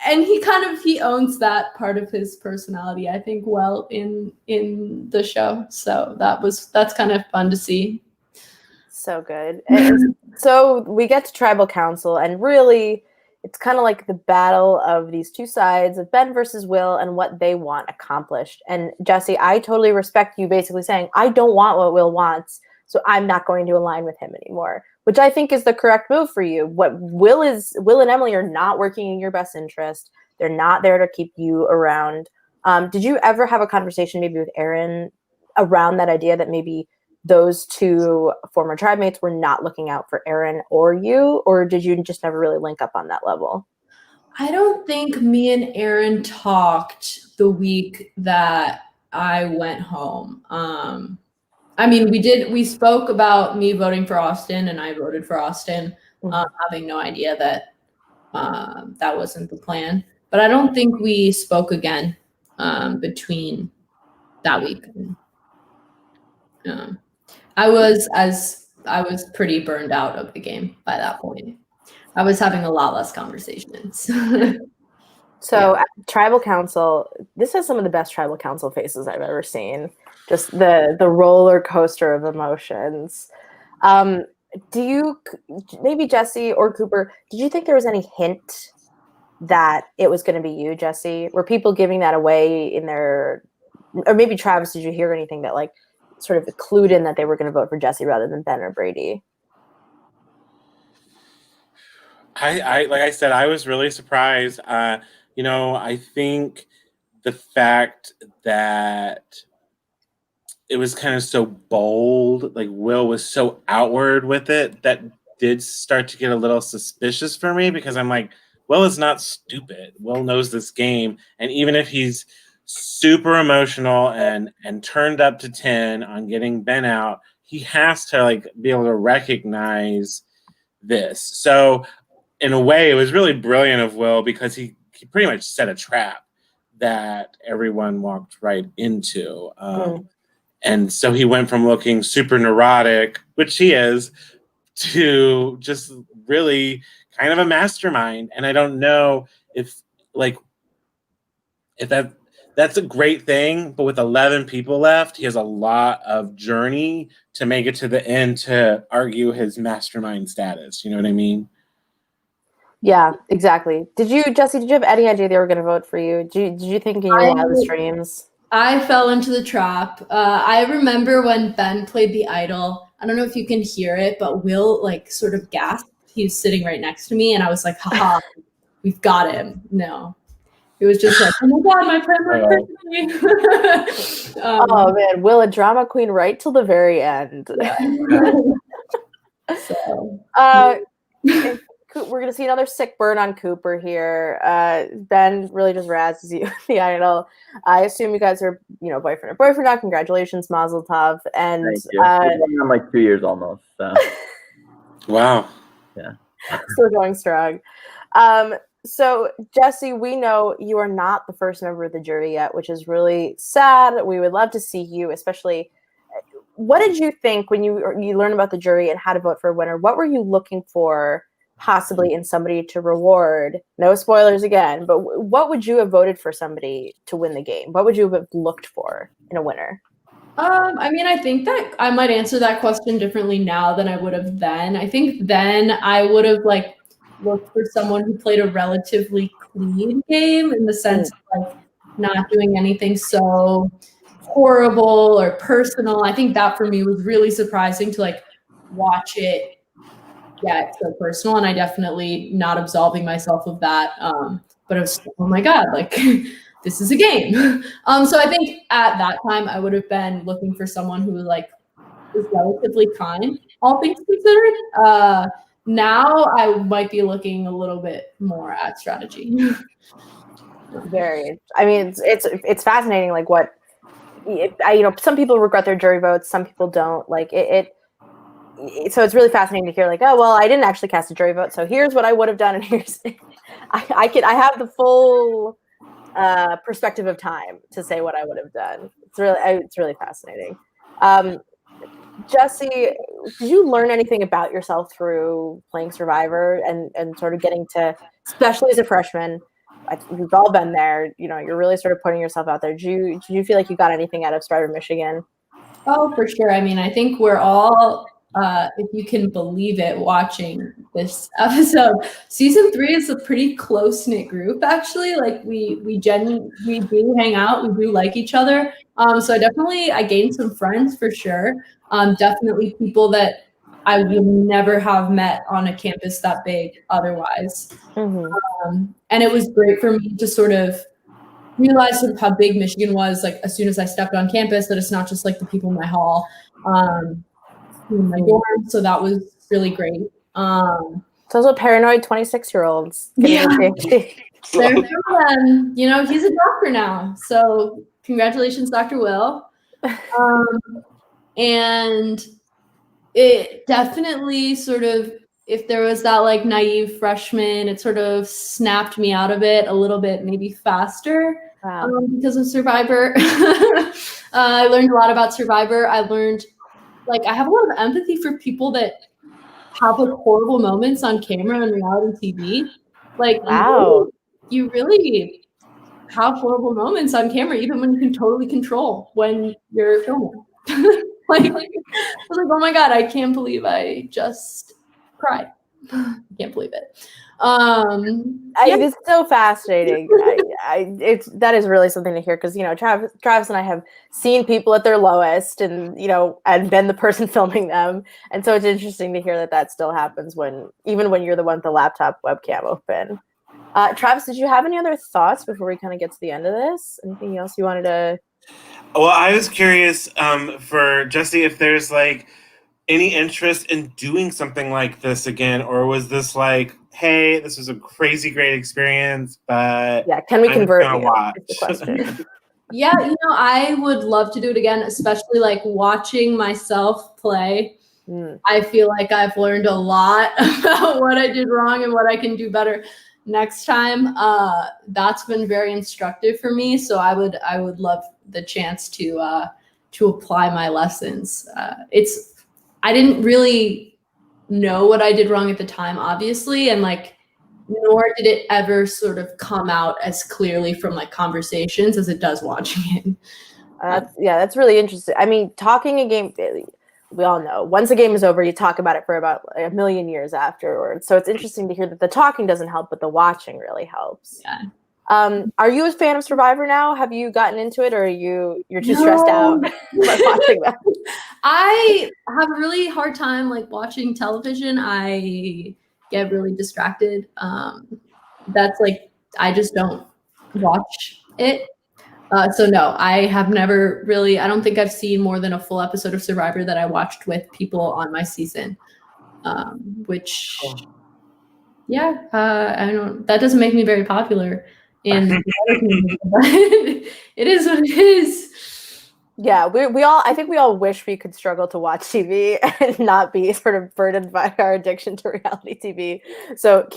and he owns that part of his personality, I think, well in the show. So that's kind of fun to see. So good. And so we get to tribal council, and really it's kind of like the battle of these two sides of Ben versus Will and what they want accomplished. And Jessie, I totally respect you basically saying, I don't want what Will wants, so I'm not going to align with him anymore, which I think is the correct move for you. What Will and Emily are not working in your best interest. They're not there to keep you around. Did you ever have a conversation maybe with Aaron around that idea that maybe those two former tribe mates were not looking out for Aaron or you, or did you just never really link up on that level? I don't think me and Aaron talked the week that I went home. I mean, we spoke about me voting for Austin, and I voted for Austin, having no idea that that wasn't the plan. But I don't think we spoke again between that week. I was pretty burned out of the game by that point. I was having a lot less conversations. So tribal council, this has some of the best tribal council faces I've ever seen. Just the roller coaster of emotions. Do you, maybe Jessie or Cooper, did you think there was any hint that it was going to be you, Jessie? Were people giving that away in their, or maybe Travis, did you hear anything that like sort of clued in that they were going to vote for Jessie rather than Ben or Brady? I like I said, I was really surprised. I think the fact that it was kind of so bold, like Will was so outward with it, that did start to get a little suspicious for me, because I'm like, Will is not stupid. Will knows this game, and even if he's super emotional and turned up to 10 on getting Ben out, he has to like be able to recognize this. So in a way, it was really brilliant of Will, because he pretty much set a trap that everyone walked right into. And so he went from looking super neurotic, which he is, to just really kind of a mastermind. And I don't know if that's a great thing, but with 11 people left, he has a lot of journey to make it to the end to argue his mastermind status. You know what I mean? Yeah, exactly. Jessie, did you have any idea they were going to vote for you? Did you think in your wildest dreams? I fell into the trap. I remember when Ben played the idol. I don't know if you can hear it, but Will like sort of gasped. He was sitting right next to me, and I was like, haha, we've got him. No. It was just like, oh my God, my friend worked for me. Oh man, Will, a drama queen right till the very end. We're going to see another sick burn on Cooper here. Ben really just razzes you the idol. I assume you guys are, boyfriend or boyfriend now. Congratulations, Mazel Tov. And thank you. I'm like 2 years almost. So. Wow. Yeah. Still going strong. So Jessie, we know you are not the first member of the jury yet, which is really sad. We would love to see you, especially. What did you think when you learned about the jury and how to vote for a winner? What were you looking for possibly in somebody to reward? No spoilers again, but what would you have voted for somebody to win the game? What would you have looked for in a winner? I mean, I think that I might answer that question differently now than I would have then. I think then I would have looked for someone who played a relatively clean game, in the sense of not doing anything so horrible or personal. I think that for me was really surprising to watch it get so personal, and I definitely not absolving myself of that. But it was, oh my God, this is a game. So I think at that time I would have been looking for someone who was relatively kind, all things considered. Now I might be looking a little bit more at strategy. Very. I mean, it's fascinating. Like some people regret their jury votes, some people don't. Like so it's really fascinating to hear. Like, oh well, I didn't actually cast a jury vote, so here's what I would have done, and here's I have the full perspective of time to say what I would have done. It's really fascinating. Jessie, did you learn anything about yourself through playing Survivor and sort of getting to, especially as a freshman, we've all been there, you're really sort of putting yourself out there. Did you feel like you got anything out of Survivor Michigan? Oh, for sure. I mean, I think we're all, if you can believe it, watching this episode. Season 3 is a pretty close-knit group, actually. Like we do hang out, we do like each other. So I gained some friends for sure. Definitely people that I would never have met on a campus that big otherwise. Mm-hmm. And it was great for me to sort of realize sort of how big Michigan was, like as soon as I stepped on campus, that it's not just like the people in my hall, in my dorm. So that was really great. So those are paranoid 26-year-olds. Yeah. There's them. He's a doctor now. So congratulations, Dr. Will. And it definitely sort of, if there was that like naive freshman, it sort of snapped me out of it a little bit, maybe faster. Wow. Because of Survivor. I learned a lot about Survivor. I learned, I have a lot of empathy for people that have horrible moments on camera and reality TV. Wow. You really have horrible moments on camera, even when you can totally control when you're filming. I was like, oh my God, I can't believe I just cried. I can't believe it. It's so fascinating. That is really something to hear because Travis and I have seen people at their lowest, and and been the person filming them, and so it's interesting to hear that still happens even when you're the one with the laptop webcam open. Travis, did you have any other thoughts before we kind of get to the end of this? Anything else you wanted to? Well, I was curious for Jessie if there's any interest in doing something like this again, or was this hey, this was a crazy great experience, but yeah, can we convert you? Watch. Is the question. Yeah, I would love to do it again, especially watching myself play. I feel like I've learned a lot about what I did wrong and what I can do better next time. That's been very instructive for me. So I would love the chance to apply my lessons. I didn't really know what I did wrong at the time, obviously, and nor did it ever sort of come out as clearly from conversations as it does watching it. That's really interesting. I mean, talking a game, we all know once a game is over, you talk about it for about a million years afterwards. So it's interesting to hear that the talking doesn't help, but the watching really helps. Yeah. Are you a fan of Survivor now? Have you gotten into it, or you're too stressed out by watching that? I have a really hard time watching television. I get really distracted. That's I just don't watch it. So no, I have never really, I don't think I've seen more than a full episode of Survivor that I watched with people on my season, which, I don't, that doesn't make me very popular in the other community, but it is what it is. Yeah, I think we all wish we could struggle to watch TV and not be sort of burdened by our addiction to reality TV. So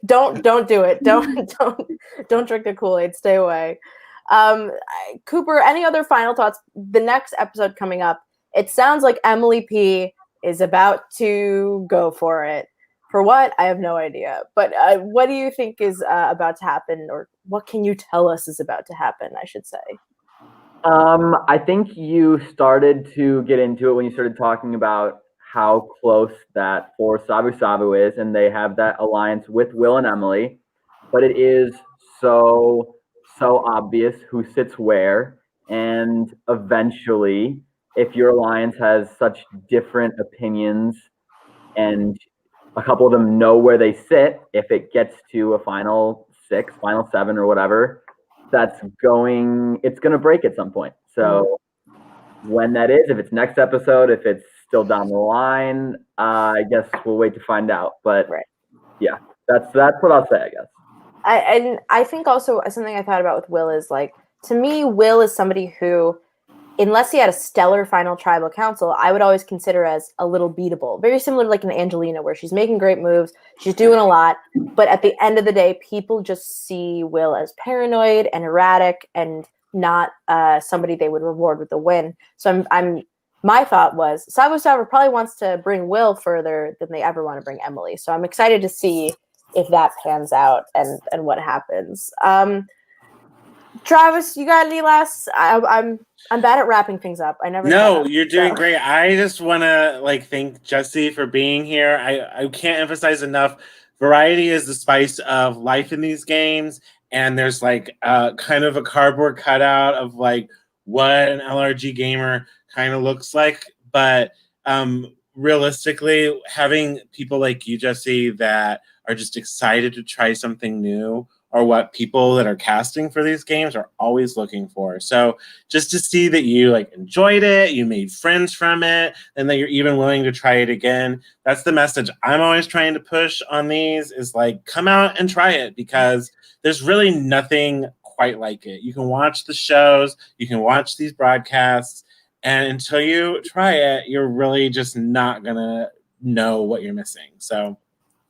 don't do it. Don't drink the Kool-Aid. Stay away. Cooper, any other final thoughts? The next episode coming up, it sounds like Emily P is about to go for it. For what? I have no idea. But what do you think is about to happen, or what can you tell us is about to happen, I should say? I think you started to get into it when you started talking about how close that for Sabu Sabu is, and they have that alliance with Will and Emily. But it is so obvious who sits where, and eventually, if your alliance has such different opinions, and a couple of them know where they sit, if it gets to a final 6, final 7, or whatever, it's going to break at some point. So when that is, if it's next episode, if it's still down the line, I guess we'll wait to find out. But Right. yeah, that's what I'll say, I guess. I think also something I thought about with Will is like, to me, Will is somebody who, unless he had a stellar final tribal council, I would always consider as a little beatable. Very similar to like an Angelina, where she's making great moves, she's doing a lot, but at the end of the day, people just see Will as paranoid and erratic and not somebody they would reward with a win. So my thought was Sabo probably wants to bring Will further than they ever want to bring Emily. So I'm excited to see if that pans out and what happens. Travis, you got any last? I'm bad at wrapping things up. I never. No, you're doing great. I just want to thank Jessie for being here. I can't emphasize enough. Variety is the spice of life in these games, and there's kind of a cardboard cutout of what an LRG gamer kind of looks like. But realistically, having people like you, Jessie, that are just excited to try something new are what people that are casting for these games are always looking for. So just to see that you enjoyed it, you made friends from it, and that you're even willing to try it again, that's the message I'm always trying to push on these is come out and try it, because there's really nothing quite like it. You can watch the shows, you can watch these broadcasts, and until you try it, you're really just not gonna know what you're missing. So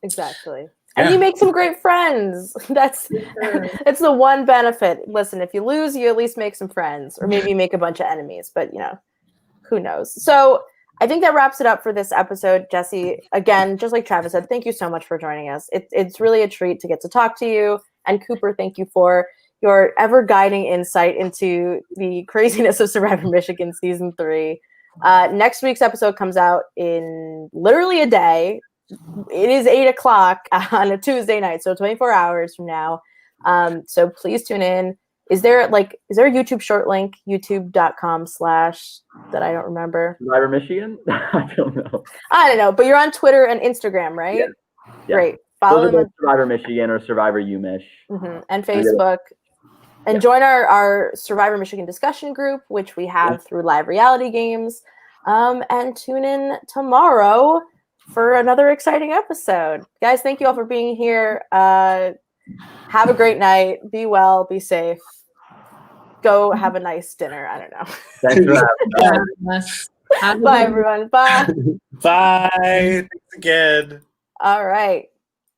exactly. Yeah. And you make some great friends. That's the one benefit. Listen, if you lose, you at least make some friends, or maybe you make a bunch of enemies, but who knows? So I think that wraps it up for this episode. Jessie, again, just like Travis said, thank you so much for joining us. It's really a treat to get to talk to you. And Cooper, thank you for your ever guiding insight into the craziness of Survivor Michigan Season 3. Next week's episode comes out in literally a day. It is 8:00 on a Tuesday night, so 24 hours from now. So please tune in. Is there a YouTube short link, youtube.com/ that I don't remember? Survivor Michigan? I don't know. But you're on Twitter and Instagram, right? Yeah. Great. Follow them on Survivor Michigan or Survivor UMich. And Facebook. And join our Survivor Michigan discussion group, which we have through Live Reality Games. And tune in tomorrow for another exciting episode. Guys, thank you all for being here. Have a great night. Be well. Be safe. Go have a nice dinner. I don't know. Thanks for having me. Bye, everyone. Bye. Bye. Thanks again. All right.